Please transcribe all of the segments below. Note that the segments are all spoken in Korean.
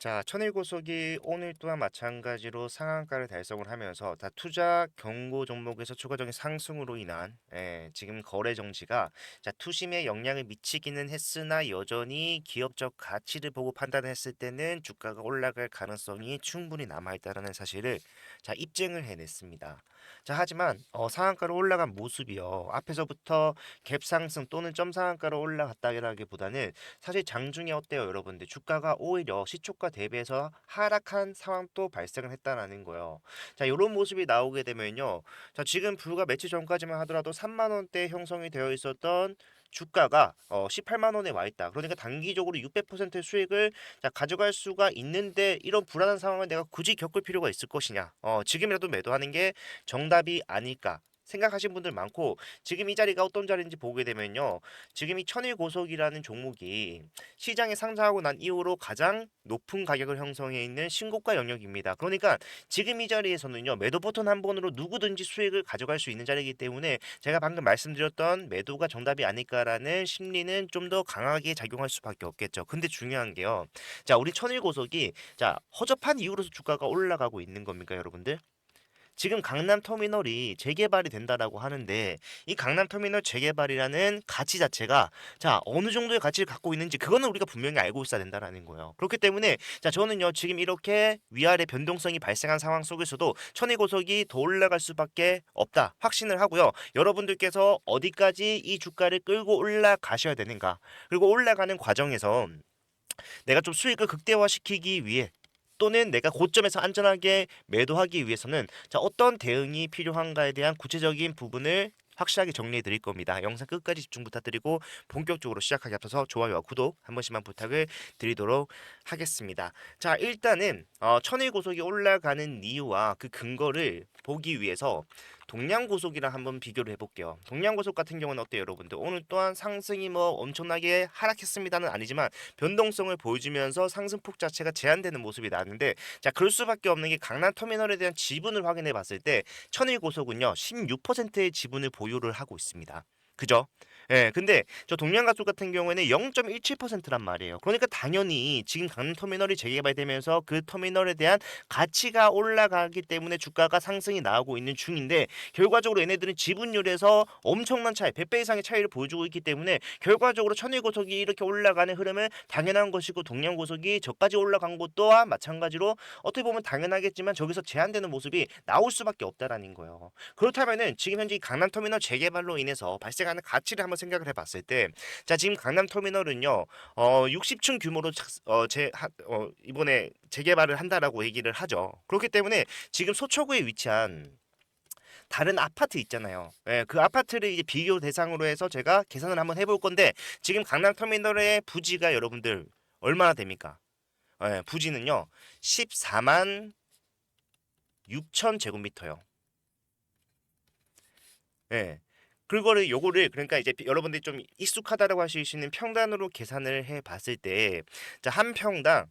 자, 천일고속이 오늘 또한 마찬가지로 상한가를 달성을 하면서 다 투자 경고 종목에서 추가적인 상승으로 인한 지금 거래 정지가 투심에 영향을 미치기는 했으나 여전히 기업적 가치를 보고 판단했을 때는 주가가 올라갈 가능성이 충분히 남아있다는 사실을 입증을 해냈습니다. 자, 하지만 상한가로 올라간 모습이요. 앞에서부터 갭 상승 또는 점 상한가로 올라갔다기보다는 사실 장중에 어때요, 여러분들? 주가가 오히려 시초가 대비해서 하락한 상황도 발생을 했다라는 거예요. 자, 이런 모습이 나오게 되면요. 자, 지금 불과 며칠 전까지만 하더라도 3만 원대 형성이 되어 있었던 주가가 18만 원에 와 있다. 그러니까 단기적으로 600%의 수익을 가져갈 수가 있는데 이런 불안한 상황을 내가 굳이 겪을 필요가 있을 것이냐? 지금이라도 매도하는 게 정답이 아닐까? 생각하신 분들 많고 지금 이 자리가 어떤 자리인지 보게 되면요. 지금 이 천일고속이라는 종목이 시장에 상장하고 난 이후로 가장 높은 가격을 형성해 있는 신고가 영역입니다. 그러니까 지금 이 자리에서는요. 매도 버튼 한 번으로 누구든지 수익을 가져갈 수 있는 자리이기 때문에 제가 방금 말씀드렸던 매도가 정답이 아닐까라는 심리는 좀 더 강하게 작용할 수밖에 없겠죠. 근데 중요한 게요. 자, 우리 천일고속이 허접한 이유로서 주가가 올라가고 있는 겁니까, 여러분들? 지금 강남터미널이 재개발이 된다라고 하는데 이 강남터미널 재개발이라는 가치 자체가 어느 정도의 가치를 갖고 있는지 그거는 우리가 분명히 알고 있어야 된다라는 거예요. 그렇기 때문에 저는요 지금 이렇게 위아래 변동성이 발생한 상황 속에서도 천이고속이 더 올라갈 수밖에 없다 확신을 하고요. 여러분들께서 어디까지 이 주가를 끌고 올라가셔야 되는가, 그리고 올라가는 과정에서 내가 좀 수익을 극대화시키기 위해 또는 내가 고점에서 안전하게 매도하기 위해서는 어떤 대응이 필요한가에 대한 구체적인 부분을 확실하게 정리해 드릴 겁니다. 영상 끝까지 집중 부탁드리고 본격적으로 시작하기 앞서서 좋아요와 구독 한 번씩만 부탁을 드리도록 하겠습니다. 자, 일단은 천일고속이 올라가는 이유와 그 근거를 보기 위해서 동량고속이랑 한번 비교를 해볼게요. 동량고속 같은 경우는 어때요, 여러분들? 오늘 또한 상승이 뭐 엄청나게 하락했습니다는 아니지만 변동성을 보여주면서 상승폭 자체가 제한되는 모습이 나는데, 그럴 수밖에 없는 게 강남터미널에 대한 지분을 확인해 봤을 때 천일고속은요 16%의 지분을 보유를 하고 있습니다. 그죠? 예, 근데 저 동양가족 같은 경우에는 0.17%란 말이에요. 그러니까 당연히 지금 강남터미널이 재개발되면서 그 터미널에 대한 가치가 올라가기 때문에 주가가 상승이 나오고 있는 중인데, 결과적으로 얘네들은 지분율에서 엄청난 차이, 100배 이상의 차이를 보여주고 있기 때문에 결과적으로 천일고속이 이렇게 올라가는 흐름은 당연한 것이고, 동양고속이 저까지 올라간 것 또한 마찬가지로 어떻게 보면 당연하겠지만 저기서 제한되는 모습이 나올 수밖에 없다라는 거예요. 그렇다면은 지금 현재 이 강남터미널 재개발로 인해서 발생하는 가치를 한번 생각을 해봤을 때, 지금 강남터미널은요 60층 규모로 이번에 재개발을 한다라고 얘기를 하죠. 그렇기 때문에 지금 서초구에 위치한 다른 아파트 있잖아요. 예, 그 아파트를 이제 비교 대상으로 해서 제가 계산을 한번 해볼 건데, 지금 강남터미널의 부지가 여러분들 얼마나 됩니까? 예, 부지는요 14만 6천 제곱미터요. 예. 그거를 요거를 그러니까 이제 여러분들이 좀 익숙하다라고 하실 수 있는 평단으로 계산을 해 봤을 때, 한 평당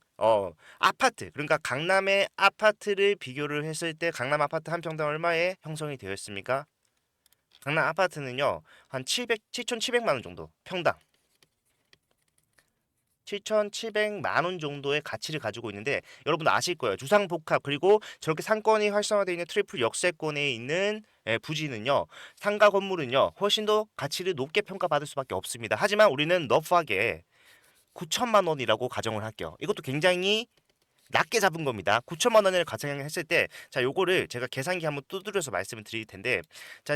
아파트, 그러니까 강남의 아파트를 비교를 했을 때 강남 아파트 한 평당 얼마에 형성이 되어 있습니까? 강남 아파트는요. 한 7,700만 원 정도 평당. 7,700만 원 정도의 가치를 가지고 있는데, 여러분도 아실 거예요. 주상복합 그리고 저렇게 상권이 활성화되어 있는 트리플 역세권에 있는 부지는요, 상가 건물은요 훨씬 더 가치를 높게 평가받을 수밖에 없습니다. 하지만 우리는 러프하게 9천만 원이라고 가정을 할게요. 이것도 굉장히 낮게 잡은 겁니다. 9천만 원을 가정했을 때, 요거를 제가 계산기 한번 두드려서 말씀을 드릴 텐데,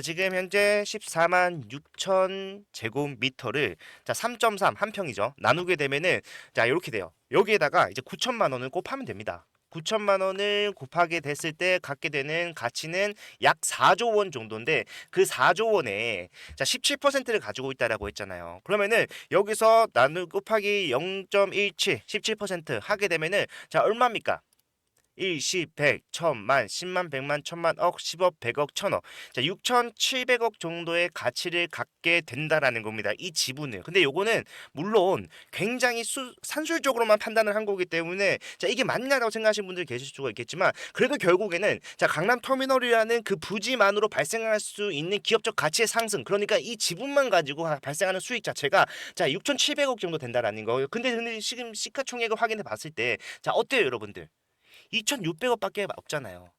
지금 현재 14만 6천 제곱미터를 3.3 한 평이죠. 나누게 되면은 이렇게 돼요. 여기에다가 이제 9천만 원을 곱하면 됩니다. 9천만 원을 곱하게 됐을 때 갖게 되는 가치는 약 4조 원 정도인데, 그 4조 원에 17%를 가지고 있다라고 했잖아요. 그러면은 여기서 나누 곱하기 0.17 17% 하게 되면은 얼마입니까? 일시, 백, 천만, 십만, 백만, 천만, 억, 십억, 백억, 천억. 자, 6,700억 정도의 가치를 갖게 된다라는 겁니다. 이 지분을. 근데 요거는 물론 굉장히 산술적으로만 판단을 한 거기 때문에 자, 이게 맞냐라고 생각하시는 분들이 계실 수가 있겠지만 그래도 결국에는 자, 강남터미널이라는 그 부지만으로 발생할 수 있는 기업적 가치의 상승. 그러니까 이 지분만 가지고 발생하는 수익 자체가 자, 6,700억 정도 된다라는 거예요. 근데 지금 시가총액을 확인해 봤을 때 자, 어때요, 여러분들? 2,600억밖에 없잖아요.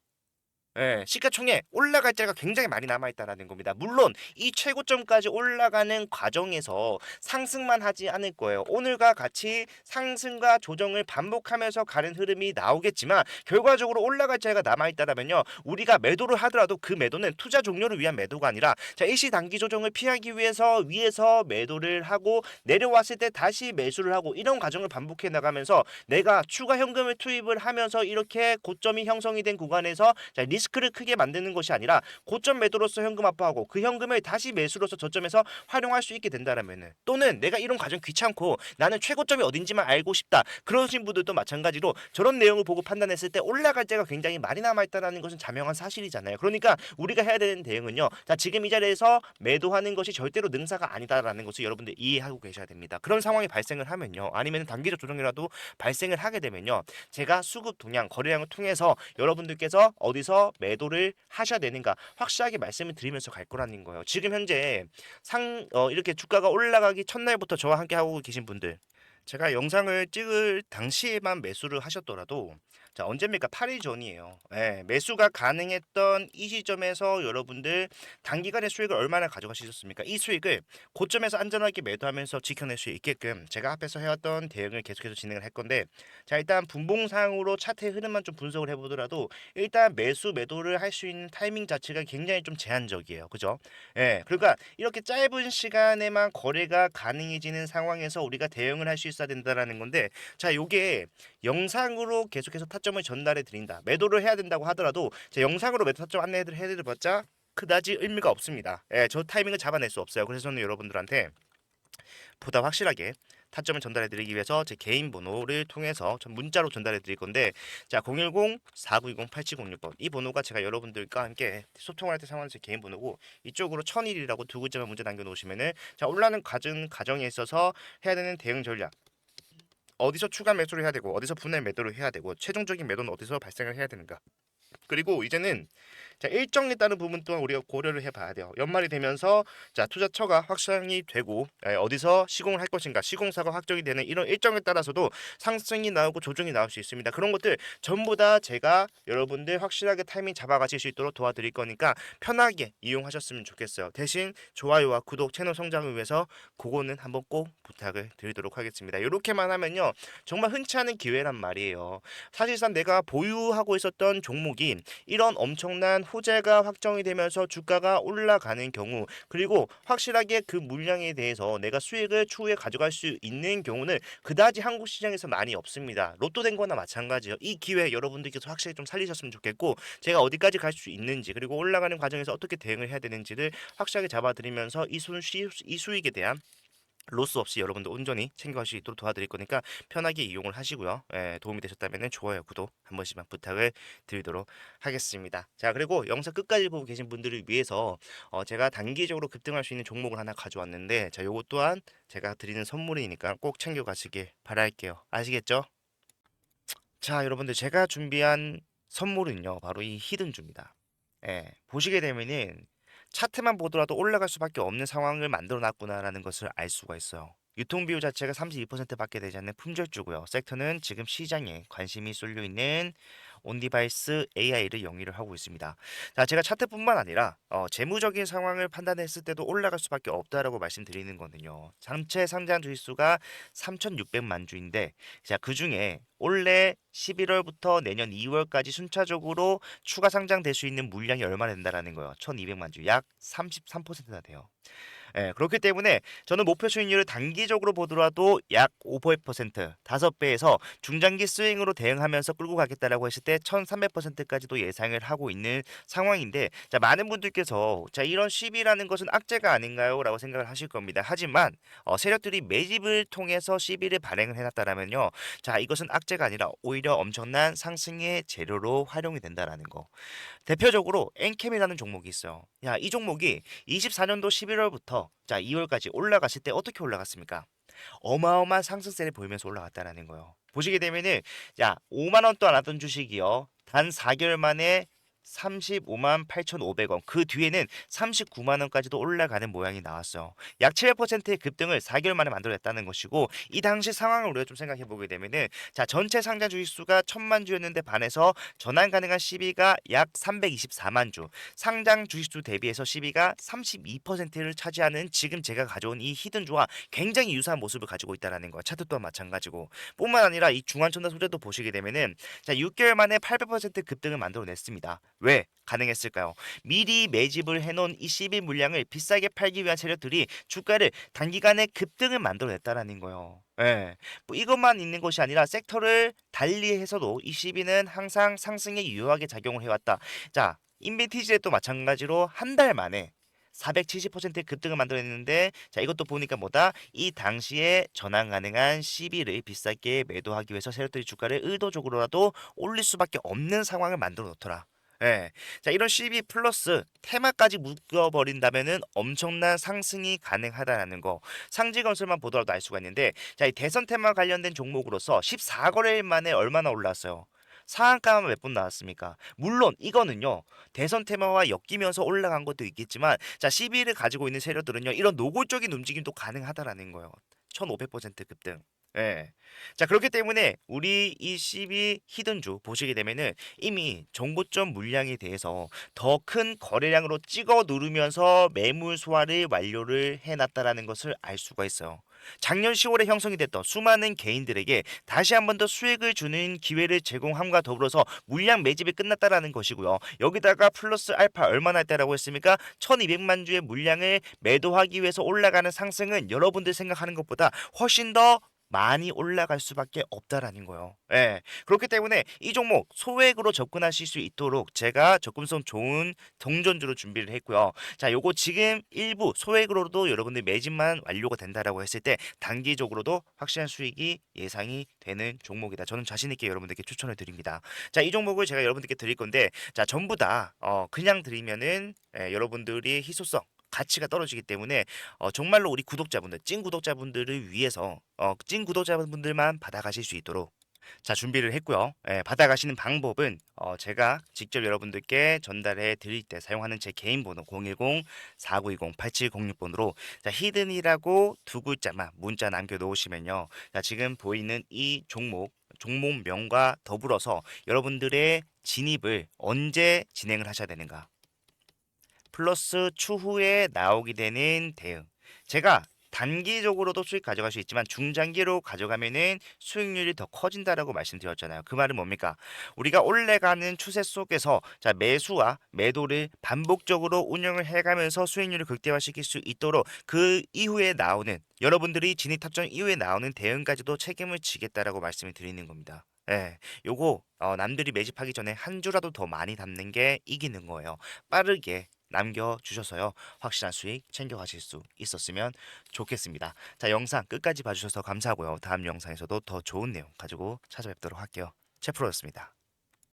예, 시가총액 올라갈 때가 굉장히 많이 남아있다는 겁니다. 물론 이 최고점까지 올라가는 과정에서 상승만 하지 않을 거예요. 오늘과 같이 상승과 조정을 반복하면서 가는 흐름이 나오겠지만 결과적으로 올라갈 자리가 남아있다면요. 우리가 매도를 하더라도 그 매도는 투자 종료를 위한 매도가 아니라 자, 일시 단기 조정을 피하기 위해서 위에서 매도를 하고 내려왔을 때 다시 매수를 하고 이런 과정을 반복해 나가면서 내가 추가 현금을 투입을 하면서 이렇게 고점이 형성이 된 구간에서 자, 리스크를 크게 만드는 것이 아니라 고점 매도로서 현금 압박하고 그 현금을 다시 매수로서 저점에서 활용할 수 있게 된다라면은 또는 내가 이런 과정 귀찮고 나는 최고점이 어딘지만 알고 싶다 그러신 분들도 마찬가지로 저런 내용을 보고 판단했을 때 올라갈 때가 굉장히 많이 남아있다는 것은 자명한 사실이잖아요. 그러니까 우리가 해야 되는 대응은요. 자, 지금 이 자리에서 매도하는 것이 절대로 능사가 아니다라는 것을 여러분들 이해하고 계셔야 됩니다. 그런 상황이 발생을 하면요. 아니면 단기적 조정이라도 발생을 하게 되면요. 제가 수급 동향, 거래량을 통해서 여러분들께서 어디서 매도를 하셔야 되는가 확실하게 말씀을 드리면서 갈 거라는 거예요. 지금 현재 이렇게 주가가 올라가기 첫날부터 저와 함께 하고 계신 분들 제가 영상을 찍을 당시에만 매수를 하셨더라도 자, 언제입니까? 8일 전이에요. 예, 매수가 가능했던 이 시점에서 여러분들 단기간의 수익을 얼마나 가져가셨습니까? 이 수익을 고점에서 안전하게 매도하면서 지켜낼 수 있게끔 제가 앞에서 해왔던 대응을 계속해서 진행을 할 건데 자, 일단 분봉상으로 차트의 흐름만 좀 분석을 해보더라도 일단 매도를 할 수 있는 타이밍 자체가 굉장히 좀 제한적이에요. 그죠? 예, 그러니까 이렇게 짧은 시간에만 거래가 가능해지는 상황에서 우리가 대응을 할 수 있어야 된다라는 건데 자, 요게 영상으로 계속해서 타점을 전달해 드린다. 매도를 해야 된다고 하더라도 제 영상으로 매도 타점 안내를 해드려봤자 그다지 의미가 없습니다. 예, 저 타이밍을 잡아낼 수 없어요. 그래서 저는 여러분들한테 보다 확실하게 타점을 전달해 드리기 위해서 제 개인 번호를 통해서 전 문자로 전달해 드릴 건데 자, 010-4920-8706번 이 번호가 제가 여러분들과 함께 소통할 때 사용하는 제 개인 번호고 이쪽으로 1001이라고 두 글자만 문자 남겨 놓으시면은 자, 올라가는 과정에 있어서 해야 되는 대응 전략 어디서 추가 매수를 해야 되고 어디서 분할 매도를 해야 되고 최종적인 매도는 어디서 발생을 해야 되는가 그리고 이제는 자, 일정에 따른 부분 또한 우리가 고려를 해봐야 돼요. 연말이 되면서 자, 투자처가 확정이 되고 어디서 시공을 할 것인가 시공사가 확정이 되는 이런 일정에 따라서도 상승이 나오고 조정이 나올 수 있습니다. 그런 것들 전부 다 제가 여러분들 확실하게 타이밍 잡아가실 수 있도록 도와드릴 거니까 편하게 이용하셨으면 좋겠어요. 대신 좋아요와 구독 채널 성장을 위해서 그거는 한번 꼭 부탁을 드리도록 하겠습니다. 이렇게만 하면요 정말 흔치 않은 기회란 말이에요. 사실상 내가 보유하고 있었던 종목이 이런 엄청난 호재가 확정이 되면서 주가가 올라가는 경우 그리고 확실하게 그 물량에 대해서 내가 수익을 추후에 가져갈 수 있는 경우는 그다지 한국 시장에서 많이 없습니다. 로또 된 거나 마찬가지예요. 이 기회 여러분들께서 확실히 좀 살리셨으면 좋겠고 제가 어디까지 갈 수 있는지 그리고 올라가는 과정에서 어떻게 대응을 해야 되는지를 확실하게 잡아드리면서 이 수익에 대한 로스 없이 여러분들 온전히 챙겨갈 수 있도록 도와드릴 거니까 편하게 이용을 하시고요. 예, 도움이 되셨다면 좋아요, 구독 한 번씩만 부탁을 드리도록 하겠습니다. 자, 그리고 영상 끝까지 보고 계신 분들을 위해서 제가 단기적으로 급등할 수 있는 종목을 하나 가져왔는데 자, 요것 또한 제가 드리는 선물이니까 꼭 챙겨가시길 바랄게요. 아시겠죠? 자, 여러분들 제가 준비한 선물은요, 바로 이 히든주입니다. 예, 보시게 되면은 차트만 보더라도 올라갈 수밖에 없는 상황을 만들어 놨구나라는 것을 알 수가 있어요. 유통 비율 자체가 32%밖에 되지 않는 품절주고요. 섹터는 지금 시장에 관심이 쏠려 있는 온디바이스 AI를 영위를 하고 있습니다. 자, 제가 차트뿐만 아니라 재무적인 상황을 판단했을 때도 올라갈 수밖에 없다라고 말씀드리는 거는요. 전체 상장 주식수가 3,600만 주인데 자, 그중에 올해 11월부터 내년 2월까지 순차적으로 추가 상장될 수 있는 물량이 얼마나 된다라는 거예요. 1,200만 주, 약 33%나 돼요. 예, 그렇기 때문에 저는 목표 수익률을 단기적으로 보더라도 약 500%, 5배에서 중장기 스윙으로 대응하면서 끌고 가겠다라고 했을 때 1300%까지도 예상을 하고 있는 상황인데, 자, 많은 분들께서 자, 이런 시비라는 것은 악재가 아닌가요? 라고 생각을 하실 겁니다. 하지만 세력들이 매집을 통해서 시비를 발행을 해놨다라면요. 자, 이것은 악재가 아니라 오히려 엄청난 상승의 재료로 활용이 된다라는 거. 대표적으로 엔캠이라는 종목이 있어요. 야, 이 종목이 24년도 11월부터 자, 2월까지 올라갔을 때 어떻게 올라갔습니까? 어마어마한 상승세를 보이면서 올라갔다라는 거예요. 보시게 되면은 야, 5만 원도 안 하던 주식이요. 단 4개월 만에 35만 8,500원. 그 뒤에는 39만 원까지도 올라가는 모양이 나왔어요. 약 7%의 급등을 4개월 만에 만들어냈다는 것이고, 이 당시 상황을 우리가 좀 생각해 보게 되면은 자, 전체 상장 주식 수가 1,000만 주였는데 반해서 전환 가능한 시비가 약 324만 주. 상장 주식 수 대비해서 시비가 32%를 차지하는 지금 제가 가져온 이 히든주와 굉장히 유사한 모습을 가지고 있다라는 거. 차트 또한 마찬가지고. 뿐만 아니라 이 중환천사 소재도 보시게 되면은 자, 6개월 만에 800% 급등을 만들어냈습니다. 왜 가능했을까요? 미리 매집을 해놓은 이 CB 물량을 비싸게 팔기 위한 세력들이 주가를 단기간에 급등을 만들어냈다라는 거예요. 예. 뭐 이것만 있는 것이 아니라 섹터를 달리해서도 이 CB는 항상 상승에 유효하게 작용을 해왔다. 자, 인벤티지에도 마찬가지로 한 달 만에 470%의 급등을 만들어냈는데, 자, 이것도 보니까 뭐다? 이 당시에 전환 가능한 시비를 비싸게 매도하기 위해서 세력들이 주가를 의도적으로라도 올릴 수밖에 없는 상황을 만들어 놓더라. 예. 자, 이런 CB 플러스 테마까지 묶어버린다면은 엄청난 상승이 가능하다라는 거. 상지건설만 보더라도 알 수가 있는데, 자, 이 대선 테마 관련된 종목으로서 14거래일 만에 얼마나 올랐어요? 상한가만 몇 번 나왔습니까? 물론 이거는요, 대선 테마와 엮이면서 올라간 것도 있겠지만, 자, CB를 가지고 있는 세력들은요, 이런 노골적인 움직임도 가능하다라는 거예요. 1500% 급등. 예. 자, 그렇기 때문에 우리 이 CB 히든주 보시게 되면은 이미 정보점 물량에 대해서 더 큰 거래량으로 찍어 누르면서 매물 소화를 완료를 해놨다라는 것을 알 수가 있어요. 작년 10월에 형성이 됐던 수많은 개인들에게 다시 한 번 더 수익을 주는 기회를 제공함과 더불어서 물량 매집이 끝났다라는 것이고요. 여기다가 플러스 알파 얼마나 했다라고 했습니까? 1200만 주의 물량을 매도하기 위해서 올라가는 상승은 여러분들 생각하는 것보다 훨씬 더 많이 올라갈 수밖에 없다라는 거예요. 예. 그렇기 때문에 이 종목 소액으로 접근하실 수 있도록 제가 접근성 좋은 동전주로 준비를 했고요. 자, 요거 지금 일부 소액으로도 여러분들 매집만 완료가 된다라고 했을 때 단기적으로도 확실한 수익이 예상이 되는 종목이다. 저는 자신 있게 여러분들께 추천을 드립니다. 자, 이 종목을 제가 여러분들께 드릴 건데, 자, 전부 다 그냥 드리면은 여러분들이 희소성 가치가 떨어지기 때문에 정말로 우리 구독자분들, 찐 구독자분들을 위해서 찐 구독자분들만 받아가실 수 있도록 자, 준비를 했고요. 예, 받아가시는 방법은 제가 직접 여러분들께 전달해 드릴 때 사용하는 제 개인 번호 010-4920-8706번으로 자, 히든이라고 두 글자만 문자 남겨 놓으시면요. 자, 지금 보이는 이 종목명과 더불어서 여러분들의 진입을 언제 진행을 하셔야 되는가? 플러스 추후에 나오게 되는 대응. 제가 단기적으로도 수익 가져갈 수 있지만 중장기로 가져가면은 수익률이 더 커진다라고 말씀드렸잖아요. 그 말은 뭡니까? 우리가 올라가는 추세 속에서 자, 매수와 매도를 반복적으로 운영을 해가면서 수익률을 극대화시킬 수 있도록 그 이후에 나오는 여러분들이 진입 탑전 이후에 나오는 대응까지도 책임을 지겠다라고 말씀을 드리는 겁니다. 예, 요거 남들이 매집하기 전에 한 주라도 더 많이 담는 게 이기는 거예요. 빠르게 남겨주셔서요. 확실한 수익 챙겨가실 수 있었으면 좋겠습니다. 자, 영상 끝까지 봐주셔서 감사하고요. 다음 영상에서도 더 좋은 내용 가지고 찾아뵙도록 할게요. 채프로였습니다.